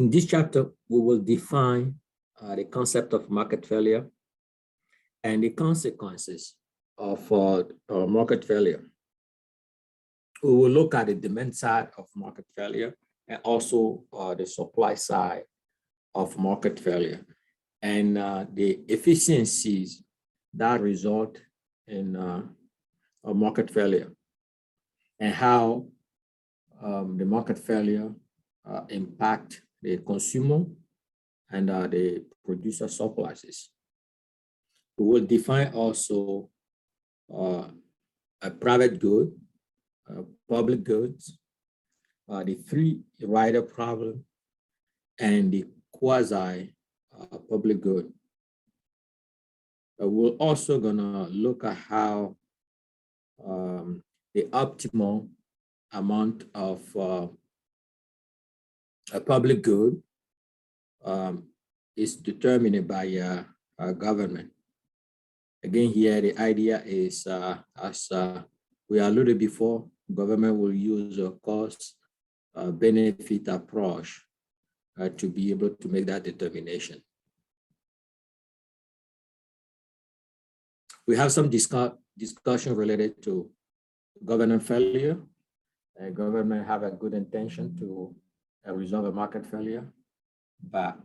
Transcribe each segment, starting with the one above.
In this chapter, we will define the concept of market failure and the consequences of market failure. We will look at the demand side of market failure and also the supply side of market failure and the efficiencies that result in a market failure and how the market failure impact the consumer and the producer surpluses. We will define also a private good, public goods, the free rider problem, and the quasi public good. We're also gonna look at how the optimal amount of a public good is determined by government. Again, here the idea is, as we alluded before, government will use a cost benefit approach to be able to make that determination. We have some discussion related to government failure. Government have a good intention to resolve a market failure, but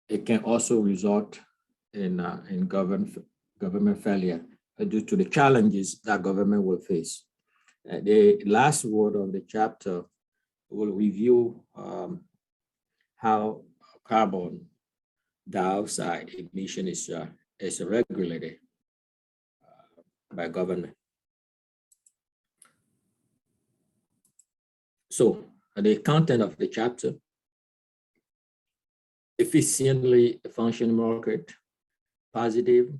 it can also result in government failure due to the challenges that government will face. The last word of the chapter will review how carbon dioxide emission is regulated by government. So the content of the chapter: efficiently functioning market, positive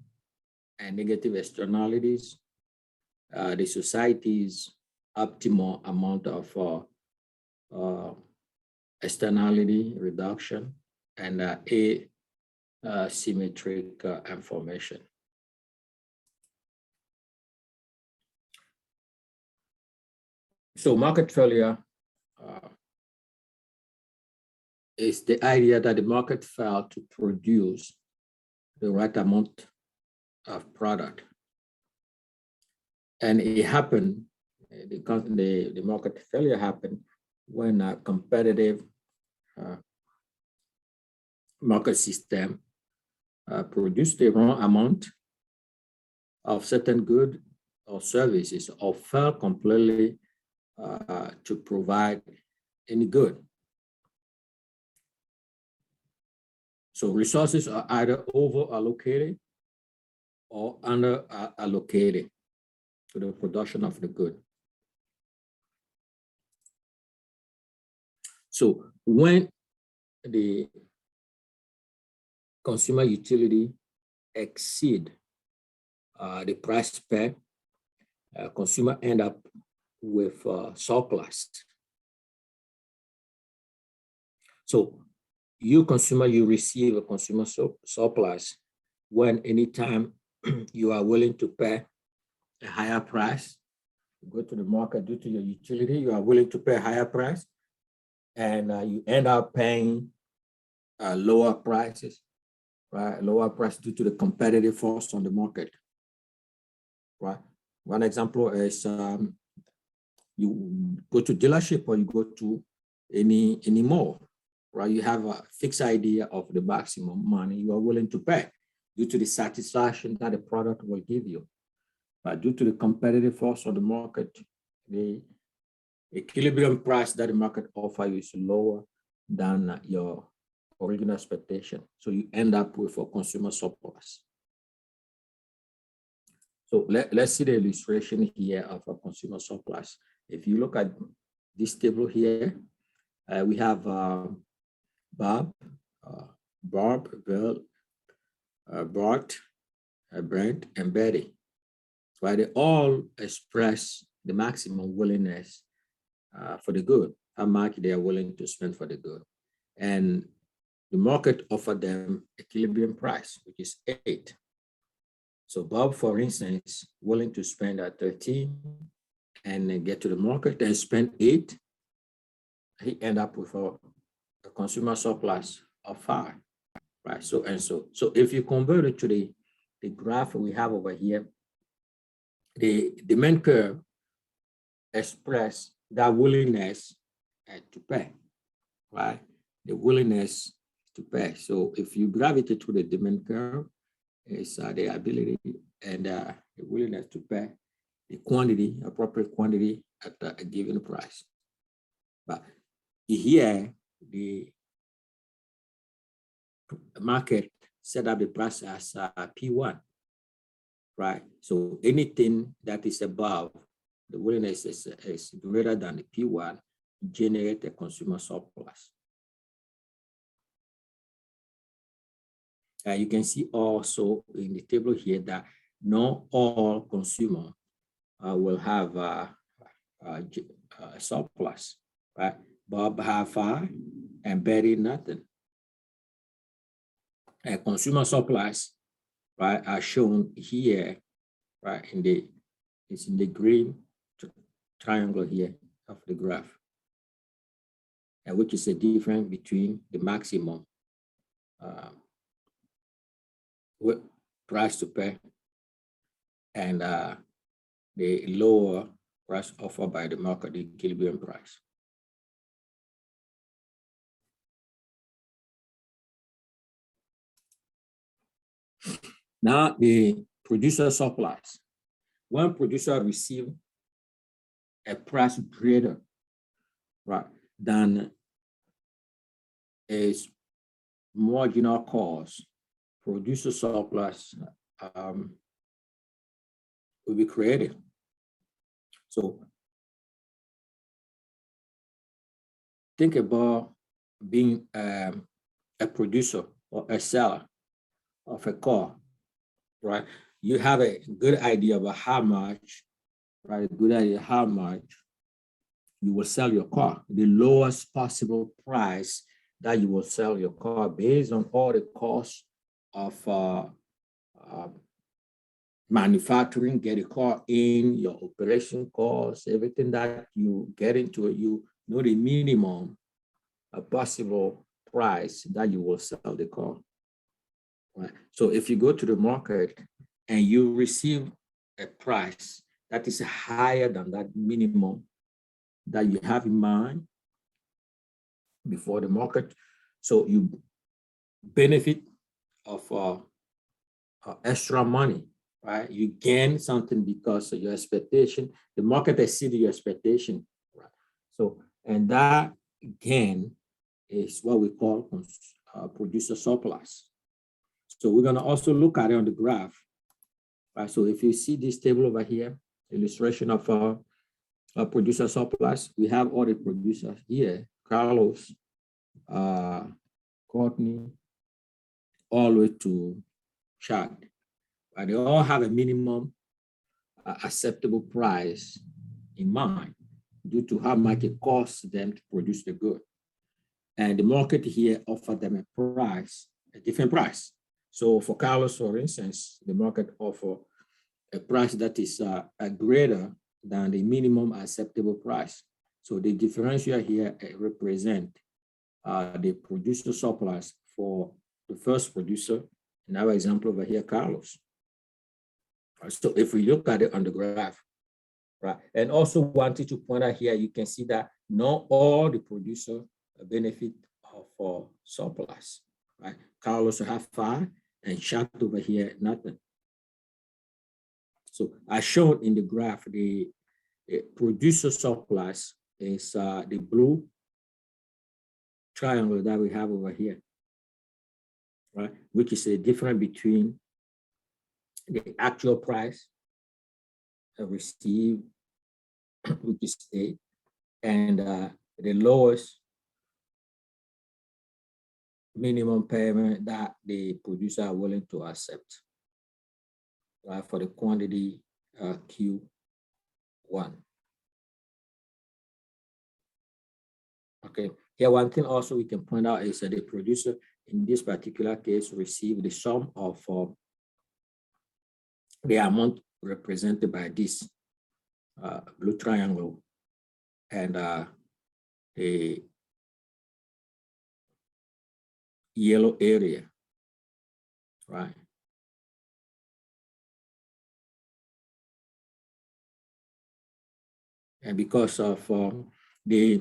and negative externalities, the society's optimal amount of externality reduction, and asymmetric information. So market failure is the idea that the market failed to produce the right amount of product. And it happened, the market failure happened when a competitive market system produced the wrong amount of certain goods or services, or failed completely to provide any good. So resources are either over allocated or under allocated to the production of the good. So when the consumer utility exceed the price paid, consumer end up with surplus. So you consumer, you receive a consumer surplus when anytime you are willing to pay a higher price. You go to the market due to your utility, you are willing to pay a higher price, and you end up paying lower prices, right? Lower price due to the competitive force on the market, right? One example is you go to dealership or you go to any mall, right? You have a fixed idea of the maximum money you are willing to pay due to the satisfaction that the product will give you. But due to the competitive force of the market, the equilibrium price that the market offers you is lower than your original expectation. So you end up with a consumer surplus. So let's see the illustration here of a consumer surplus. If you look at this table here, we have Bob, Bill, Bart, Brent, and Betty. Right? They all express the maximum willingness for the good, how much they are willing to spend for the good. And the market offered them equilibrium price, which is 8. So Bob, for instance, willing to spend at 13 and then get to the market and spend 8, he end up with a the consumer surplus of 5, right? So and so. So if you convert it to the graph we have over here, the demand curve express that willingness to pay, right? The willingness to pay. So if you gravitate to the demand curve, it's the ability and the willingness to pay the quantity, appropriate quantity at a given price. But here, the market set up the price as P1, right? So anything that is above the willingness is greater than the P1, generate a consumer surplus. You can see also in the table here that not all consumer will have a surplus, right? Bob have 5 and Betty nothing. A consumer surplus, right, are shown here, right, it's in the green triangle here of the graph, and which is the difference between the maximum price to pay and the lower price offered by the market, the equilibrium price. Now the producer surplus. When producer receive a price greater, right, than its marginal cost, producer surplus will be created. So think about being a producer or a seller of a car, right? You have a good idea about how much, right? A good idea how much you will sell your car, the lowest possible price that you will sell your car based on all the costs of manufacturing, get a car in, your operation costs, everything that you get into it, you know the minimum possible price that you will sell the car. Right. So if you go to the market and you receive a price that is higher than that minimum that you have in mind before the market, so you benefit of extra money, right? You gain something because of your expectation. The market exceeded your expectation, right? So, and that gain is what we call producer surplus. So we're going to also look at it on the graph, right? So if you see this table over here, illustration of a producer surplus, we have all the producers here, Carlos, Courtney, all the way to Chad. Right? They all have a minimum acceptable price in mind due to how much it costs them to produce the good. And the market here offered them a price, a different price. So for Carlos, for instance, the market offer a price that is greater than the minimum acceptable price. So the differential here represent the producer surplus for the first producer, in our example over here, Carlos. So if we look at it on the graph, right, and also wanted to point out here, you can see that not all the producer benefit of surplus, right? Carlos have 5 and Chad over here, nothing. So as shown in the graph, the producer surplus is the blue triangle that we have over here, right? Which is a difference between the actual price received, which is A, and the lowest minimum payment that the producer are willing to accept, right, for the quantity Q1. Okay, here one thing also we can point out is that the producer in this particular case received the sum of the amount represented by this blue triangle and the yellow area, right? And because of they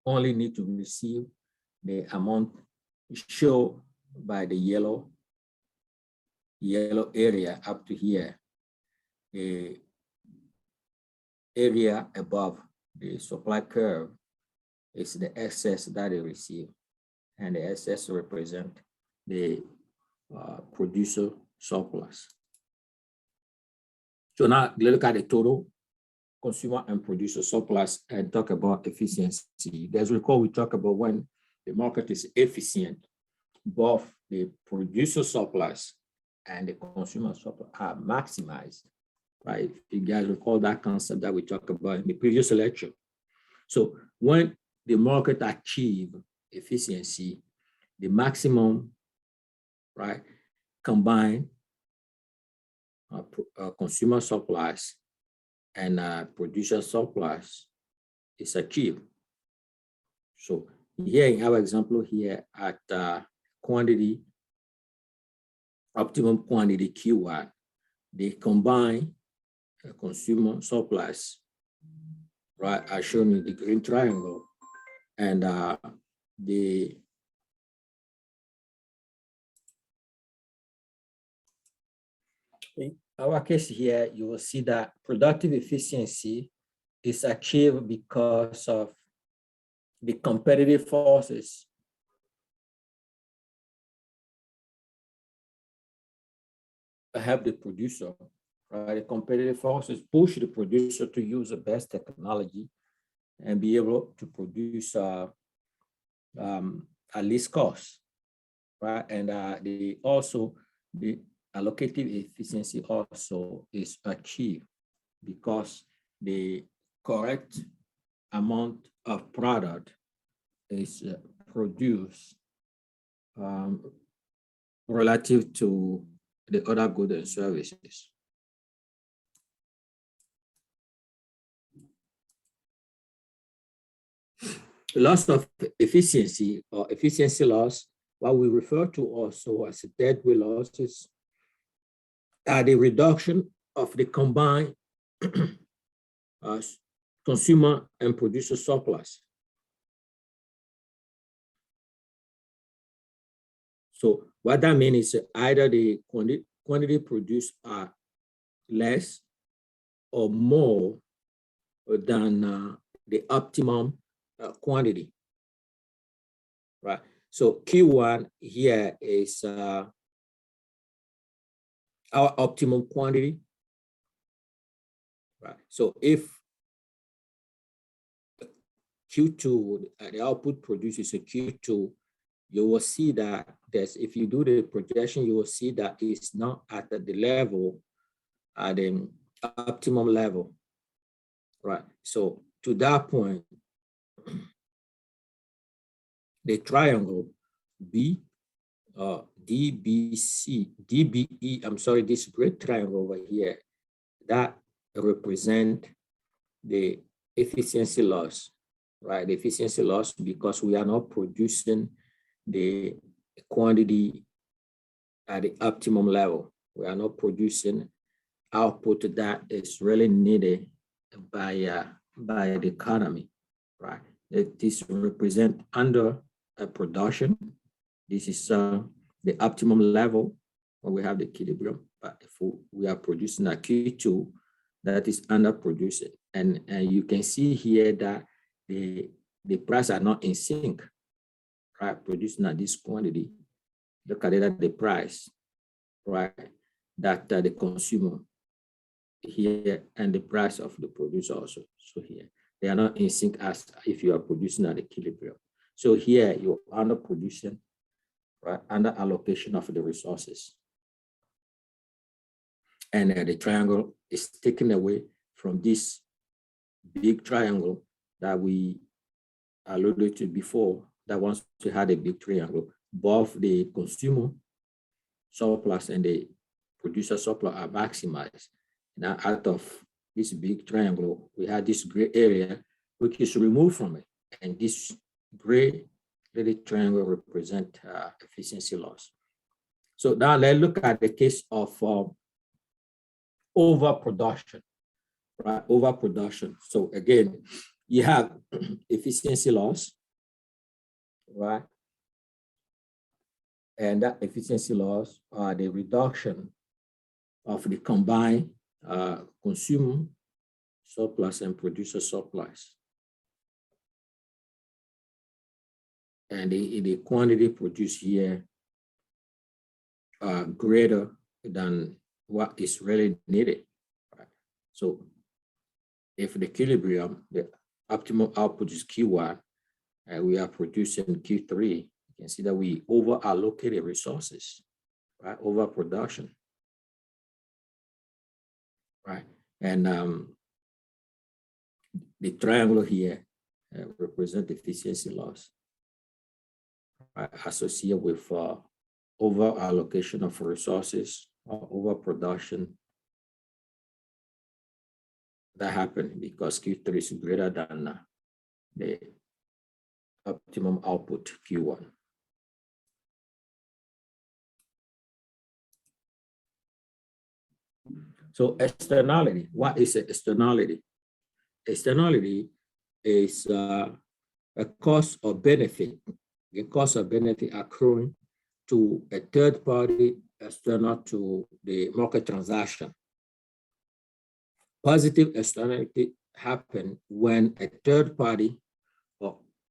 only need to receive the amount shown by the yellow area up to here, the area above the supply curve is the excess that they receive, and the excess represent the producer surplus. So now look at the total consumer and producer surplus and talk about efficiency. As recall, we talk about when the market is efficient, both the producer surplus and the consumer surplus are maximized, right? If you guys recall that concept that we talked about in the previous lecture. So when the market achieves efficiency, the maximum, right, combined consumer surplus and producer surplus is achieved. So here in our example here at quantity, optimum quantity Q1, they combine consumer surplus, right, as shown in the green triangle, and in our case here, you will see that productive efficiency is achieved because of the competitive forces that help the producer, right? The competitive forces push the producer to use the best technology and be able to produce at least cost, right? And the allocative efficiency also is achieved because the correct amount of product is produced relative to the other goods and services. Loss of efficiency or efficiency loss, what we refer to also as deadweight losses, are the reduction of the combined consumer and producer surplus. So what that means is either the quantity produced are less or more than the optimum quantity, right? So Q1 here is our optimum quantity, right? So if Q2, the output produces a Q2, you will see that if you do the projection, you will see that it's not at the level, at the optimum level, right? So to that point, the triangle B, DBE, I'm sorry, this great triangle over here, that represent the efficiency loss, right? The efficiency loss because we are not producing the quantity at the optimum level. We are not producing output that is really needed by the economy, right? This represent under production. This is the optimum level when we have the equilibrium, but if we are producing a Q2, that is underproduced. And you can see here that the prices are not in sync, right? Producing at this quantity. Look at it at the price, right? That the consumer here and the price of the producer also. So here, they are not in sync as if you are producing at equilibrium. So here you're underproducing, right? Under allocation of the resources. And the triangle is taken away from this big triangle that we alluded to before, that once we had a big triangle, both the consumer surplus and the producer surplus are maximized. Now out of this big triangle, we had this gray area, which is removed from it. And this gray little triangle represent efficiency loss. So now let's look at the case of overproduction, right? Overproduction. So again, you have efficiency loss, right? And that efficiency loss are the reduction of the combined consumer surplus and producer surplus. And the quantity produced here are greater than what is really needed. Right? So if the equilibrium, the optimal output is Q1, and we are producing Q3, you can see that we over allocated resources, right? Overproduction, right? And the triangle here represent efficiency loss, right? Associated with over allocation of resources or overproduction that happened because Q3 is greater than the optimum output Q1. So externality, what is externality? Externality is a cost or benefit, the cost of benefit accruing to a third party external to the market transaction. Positive externality happen when a third party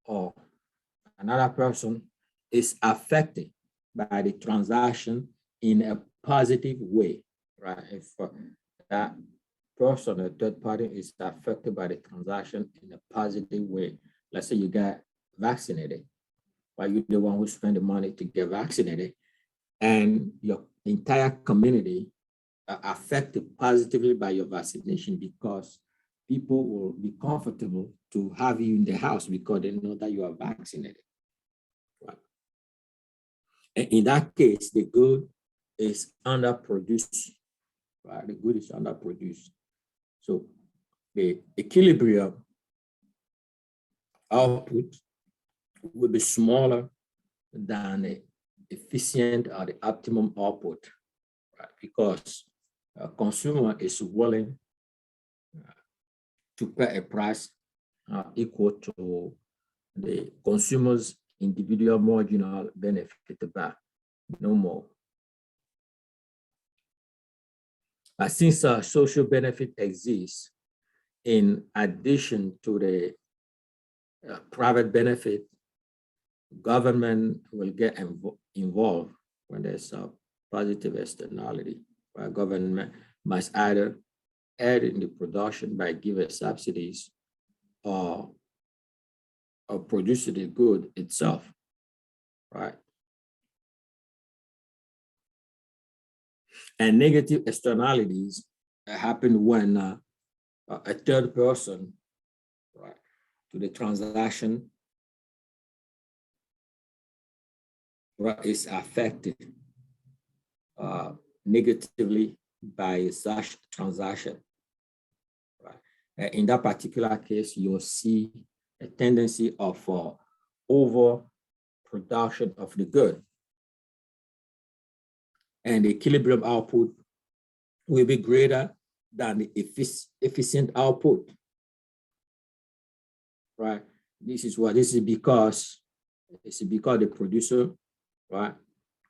or another person is affected by the transaction in a positive way, right? If that person, a third party, is affected by the transaction in a positive way. Let's say you got vaccinated, right? You're the one who spent the money to get vaccinated, and your entire community are affected positively by your vaccination because people will be comfortable to have you in the house because they know that you are vaccinated. Right? And in that case, the good is underproduced, right? The good is underproduced. So the equilibrium output will be smaller than the efficient or the optimum output, right? Because a consumer is willing to pay a price equal to the consumer's individual marginal benefit back, no more. But since social benefit exists, in addition to the private benefit, government will get involved when there's a positive externality. Right? Government must either add in the production by giving subsidies or produce the good itself, right? And negative externalities happen when a third person, right, to the transaction, right, is affected negatively by such transaction. Right? In that particular case, you'll see a tendency of overproduction of the good. And the equilibrium output will be greater than the efficient output. Right? This is because the producer, right,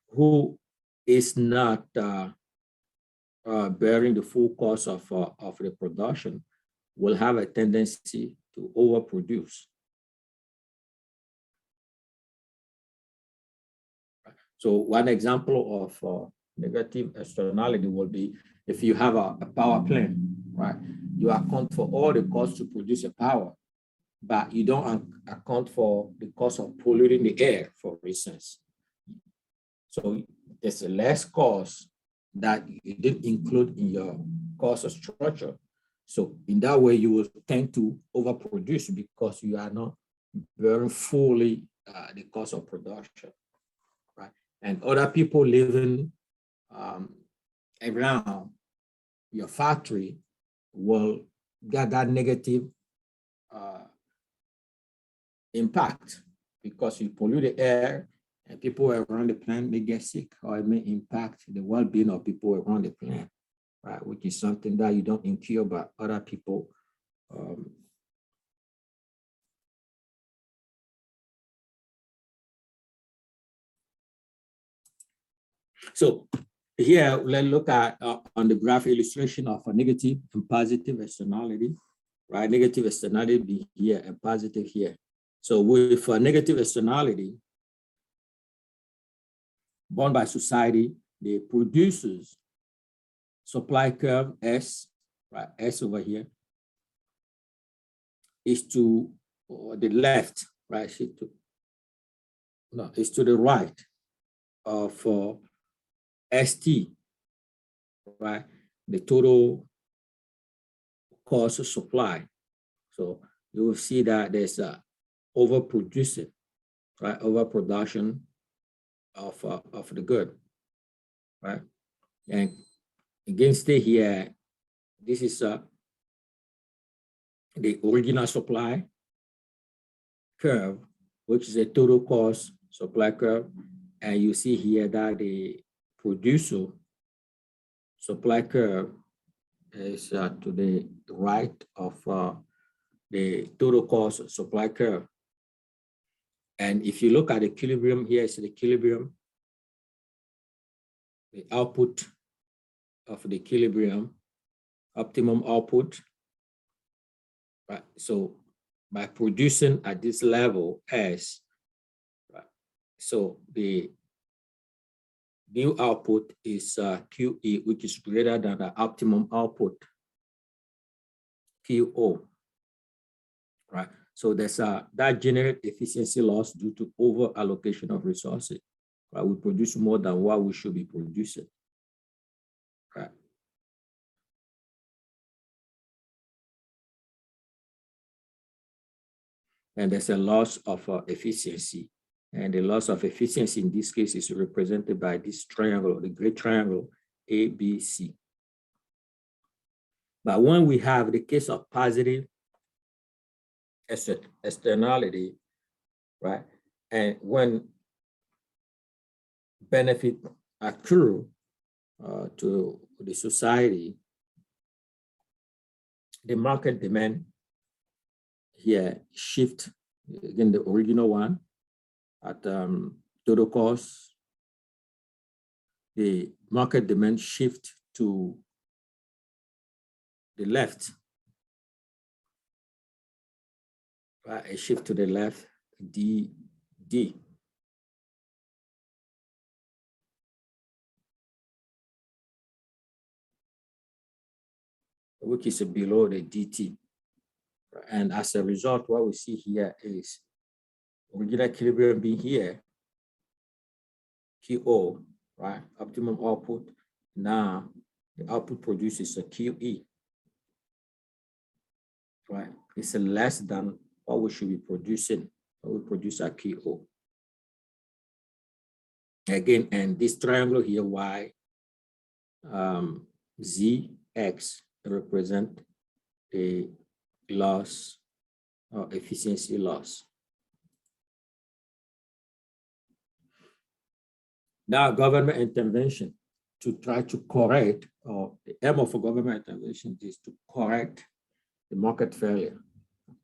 who is not bearing the full cost of the production will have a tendency to overproduce. So one example of negative externality will be if you have a power plant, right? You account for all the costs to produce a power, but you don't account for the cost of polluting the air, for instance. So there's a less cost that you didn't include in your cost structure. So in that way, you will tend to overproduce because you are not bearing fully the cost of production, right? And other people living around your factory will get that negative impact because you pollute the air and people around the plant may get sick, or it may impact the well-being of people around the plant, right? Which is something that you don't incur by other people. So here, let's look at on the graph illustration of a negative and positive externality, right? Negative externality be here and positive here. So with a negative externality borne by society, the producers supply curve S, right? S over here is to the left, right? It's to the right of ST, right? The total cost of supply. So you will see that there's a overproducing, right? Overproduction of the good, right? And against it here, this is the original supply curve, which is a total cost supply curve. And you see here that the producer supply curve is to the right of the total cost supply curve. And if you look at the equilibrium, here is the equilibrium, the output of the equilibrium, optimum output, right? So by producing at this level S, right? So the new output is QE, which is greater than the optimum output, QO, right? So there's that generate efficiency loss due to over allocation of resources, right? We produce more than what we should be producing, right? And there's a loss of efficiency. And the loss of efficiency in this case is represented by this triangle, the great triangle, ABC. But when we have the case of positive externality, right? And when benefit accrue to the society, the market demand here shift, again, the original one at total cost, the market demand shift to the left, right? A shift to the left, D, which is below the DT. And as a result, what we see here is original equilibrium being here, QO, right? Optimum output. Now the output produces a QE, right? It's less than what we should be producing. We produce a QO. Again, and this triangle here, Y, Z, X represent the loss or efficiency loss. Now, government intervention to try to correct, or the aim of a government intervention is to correct the market failure,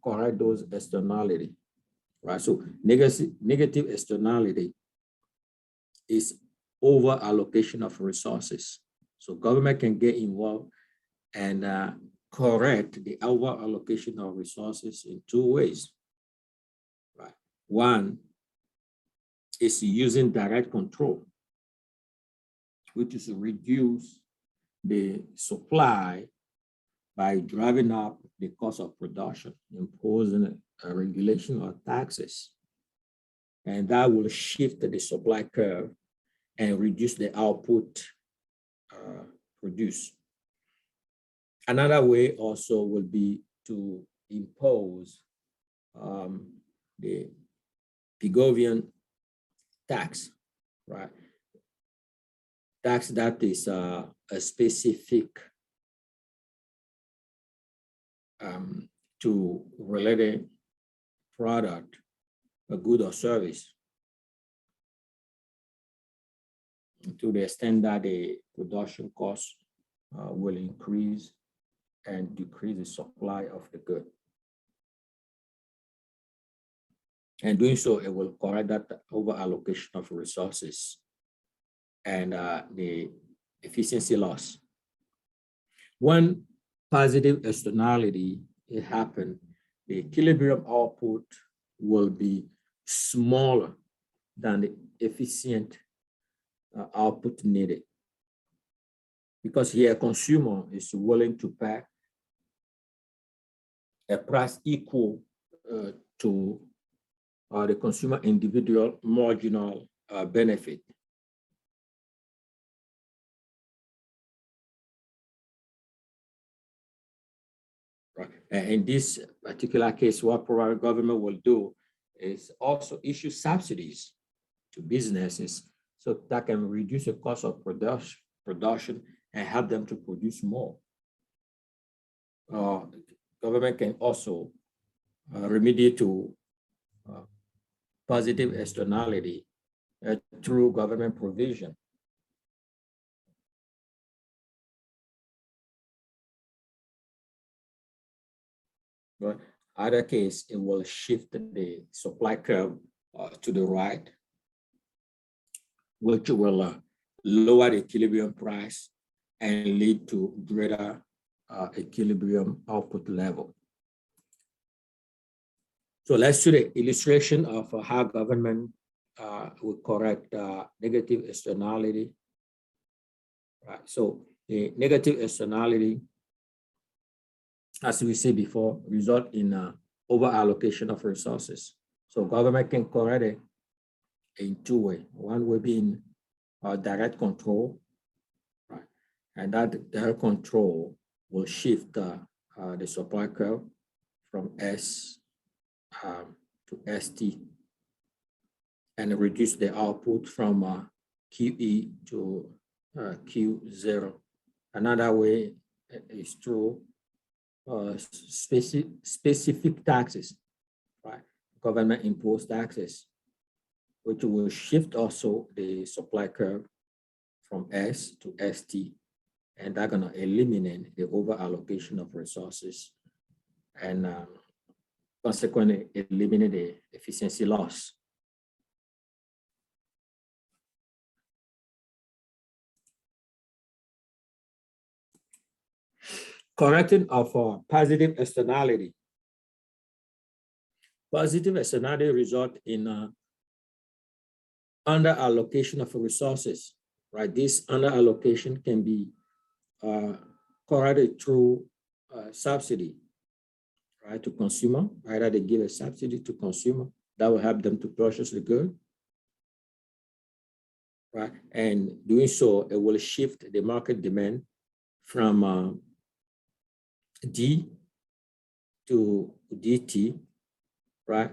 correct those externality, right? So negative externality is over allocation of resources. So government can get involved and correct the over allocation of resources in two ways, right? One is using direct control, which is to reduce the supply by driving up the cost of production, imposing a regulation or taxes. And that will shift the supply curve and reduce the output produced. Another way also will be to impose the Pigovian tax, right? Tax that is a specific to related product a good or service to the extent that the production costs will increase and decrease the supply of the good. And doing so, it will correct that over allocation of resources and the efficiency loss. One positive externality it happened, the equilibrium output will be smaller than the efficient output needed. Because here a consumer is willing to pay a price equal to the consumer individual marginal benefit. Right. And in this particular case, what probably government will do is also issue subsidies to businesses so that can reduce the cost of production and help them to produce more. Government can also remediate to positive externality through government provision. But other case, it will shift the supply curve to the right, which will lower the equilibrium price and lead to greater equilibrium output level. So let's do the illustration of how government will correct negative externality. Right. So the negative externality, as we said before, result in over allocation of resources. So government can correct it in two ways. One will be in direct control, right? And that direct control will shift the supply curve from S to ST and reduce the output from QE to Q0. Another way is through specific taxes, right? Government imposed taxes, which will shift also the supply curve from S to ST, and they're gonna eliminate the over allocation of resources and consequently eliminate the efficiency loss. Correcting of positive externality. Positive externality result in under allocation of resources, right? This under allocation can be corrected through subsidy, right, to consumer. Either they give a subsidy to consumer that will help them to purchase the good, right? And doing so, it will shift the market demand from D to DT, right?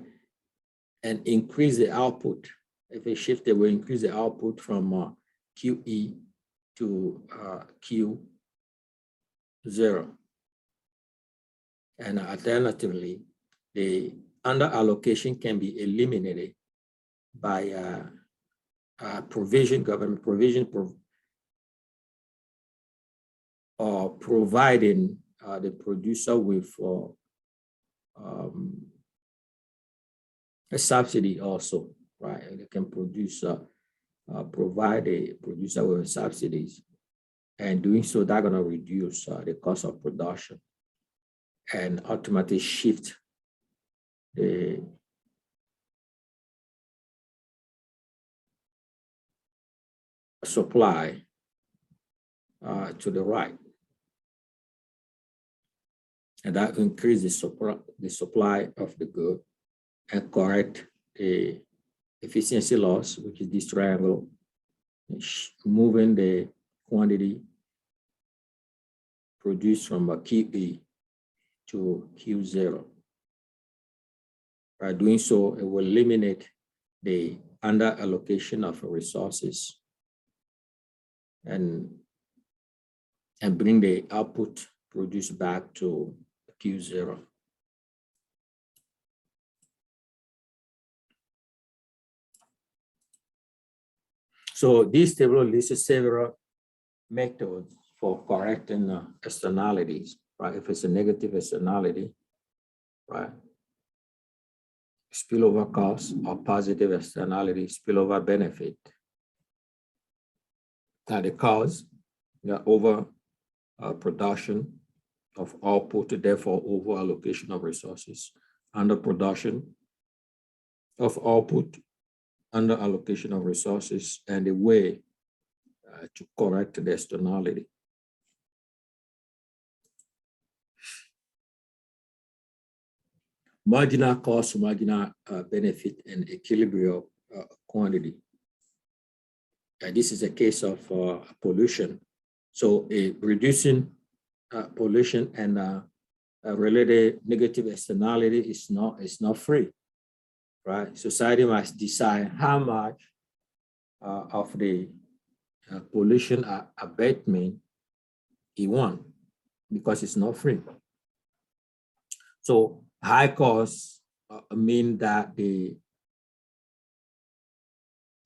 And increase the output. If they shift, they will increase the output from QE to Q0. And alternatively, the under allocation can be eliminated by provision, government provision, or providing the producer with a subsidy also, right? They can provide a producer with subsidies, and doing so, they're gonna reduce the cost of production and ultimately shift the supply to the right. And that increases the supply of the good and correct the efficiency loss, which is this triangle, moving the quantity produced from a QE to Q0. By doing so, it will eliminate the under allocation of resources and bring the output produced back to Q0. So this table lists several methods for correcting externalities, right? If it's a negative externality, right? Spillover cost, or positive externality, spillover benefit. Now the cause, over production of output, therefore over allocation of resources, under production of output, under allocation of resources, and the way to correct the externality. Marginal cost, marginal benefit, and equilibrium quantity. This is a case of pollution. So reducing pollution and related negative externality is not free, right? Society must decide how much of the pollution abatement it wants, because it's not free. So high costs mean that they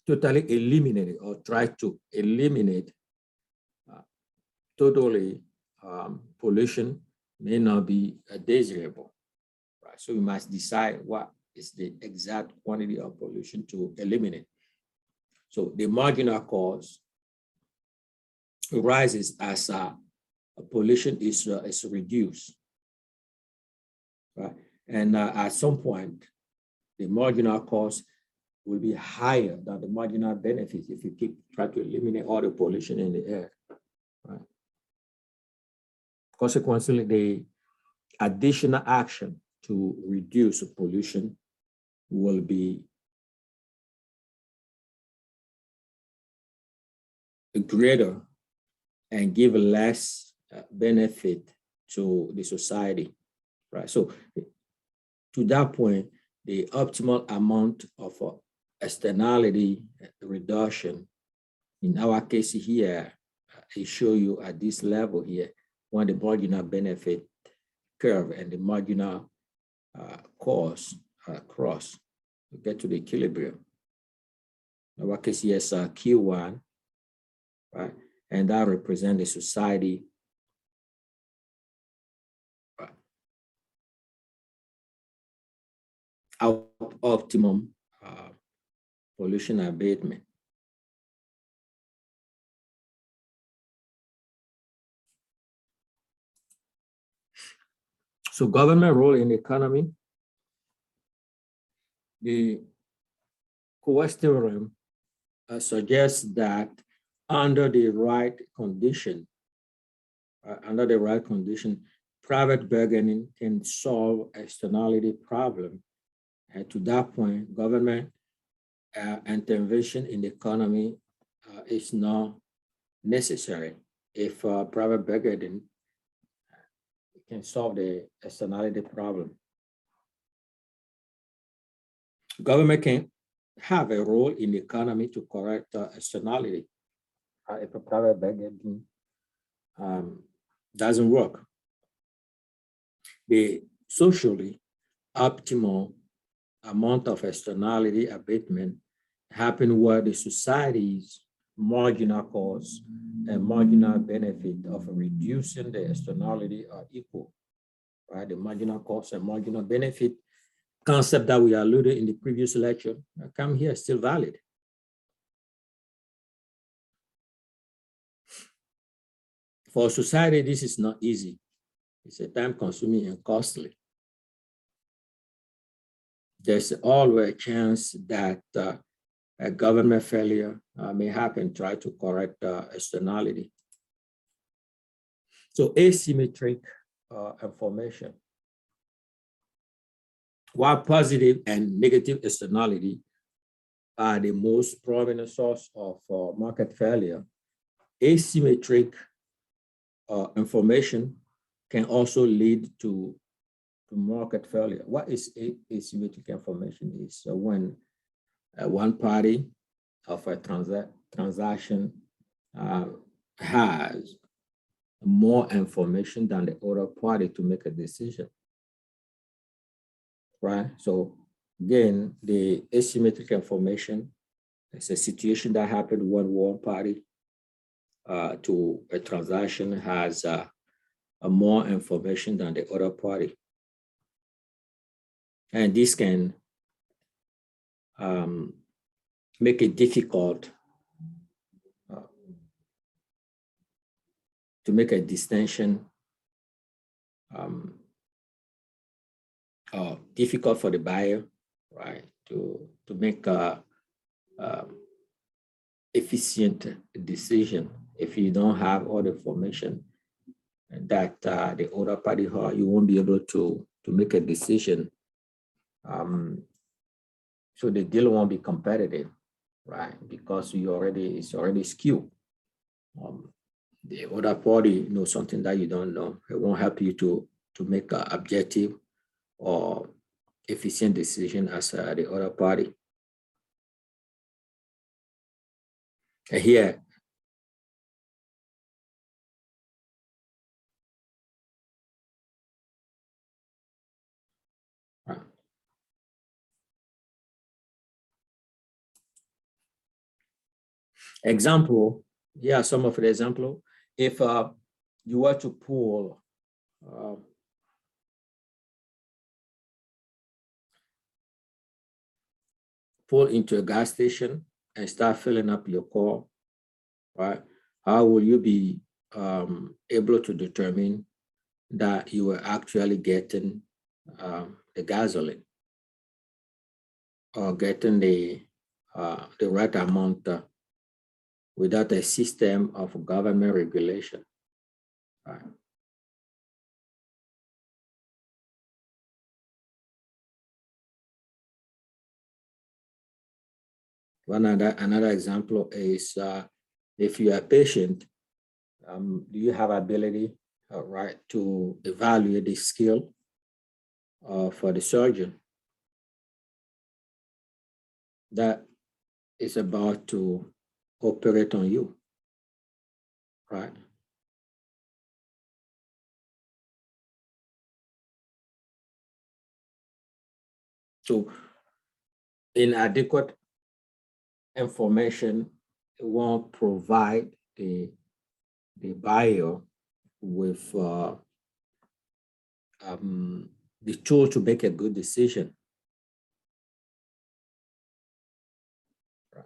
totally eliminate or try to eliminate totally pollution may not be desirable, right? So we must decide what is the exact quantity of pollution to eliminate. So the marginal cost rises as pollution is reduced, right? And at some point, the marginal cost will be higher than the marginal benefit if you try to eliminate all the pollution in the air, right? Consequently, the additional action to reduce pollution will be greater and give less benefit to the society, right? So to that point, the optimal amount of externality reduction, in our case here, I show you at this level here, when the marginal benefit curve and the marginal cost cross to get to the equilibrium. In our case here is Q1, right? And that represents the society optimum pollution abatement. So government role in the economy, the Coercive theorem suggests that under the right condition, private bargaining can solve externality problem. And to that point, government intervention in the economy is not necessary if private bargaining can solve the externality problem. Government can have a role in the economy to correct externality if a private bargaining doesn't work. The socially optimal amount of externality abatement happen where the society's marginal cost and marginal benefit of reducing the externality are equal, right? The marginal cost and marginal benefit concept that we alluded in the previous lecture come here still valid. For society, this is not easy. It's a time-consuming and costly. There's always a chance that a government failure may happen, try to correct externality. So asymmetric information. While positive and negative externality are the most prominent source of market failure, asymmetric information can also lead to market failure. What is asymmetric information is when one party of a transaction has more information than the other party to make a decision, right? So again, the asymmetric information It's a situation that happened when one party to a transaction has more information than the other party. And this can make it difficult to make a distinction, difficult for the buyer, right, to make a efficient decision if you don't have all the information that the other party has. You won't be able to make a decision. So the deal won't be competitive, right? Because it's already skewed. The other party knows something that you don't know. It won't help you to make an objective or efficient decision as the other party. And here, example, here are some of the example. If you were to pull into a gas station and start filling up your car, right? How will you be able to determine that you are actually getting the gasoline or getting the right amount without a system of government regulation? Right. Another example is if you are patient, do you have ability, right, to evaluate the skill for the surgeon that is about to operate on you, right? So inadequate information won't provide the buyer with the tool to make a good decision. Right.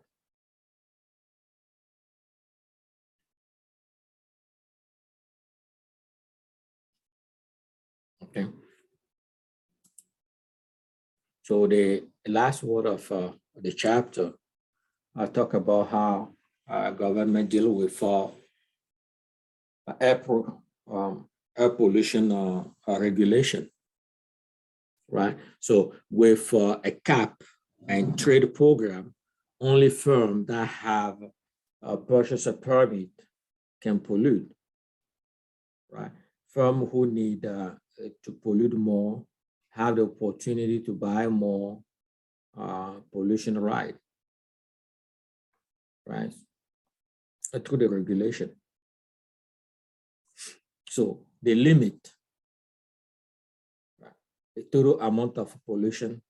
Okay. So the last word of the chapter, I talk about how government deal with air pollution regulation, right? So with a cap and trade program, only firms that have a purchaser permit can pollute, right? Firms who need to pollute more have the opportunity to buy more pollution right through the regulation. So the limit, right, the total amount of pollution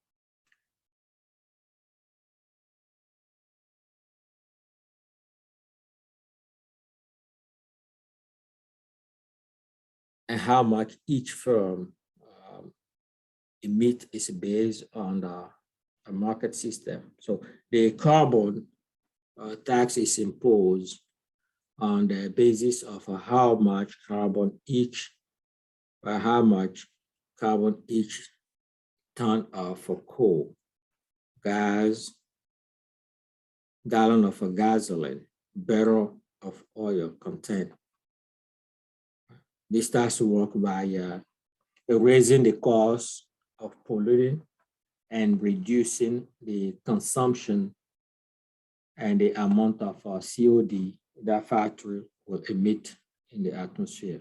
and how much each firm emit is based on a market system. So the carbon tax is imposed on the basis of how much carbon each ton of coal, gas, gallon of gasoline, barrel of oil contain. This starts to work by raising the cost of polluting and reducing the consumption and the amount of COD that factory will emit in the atmosphere.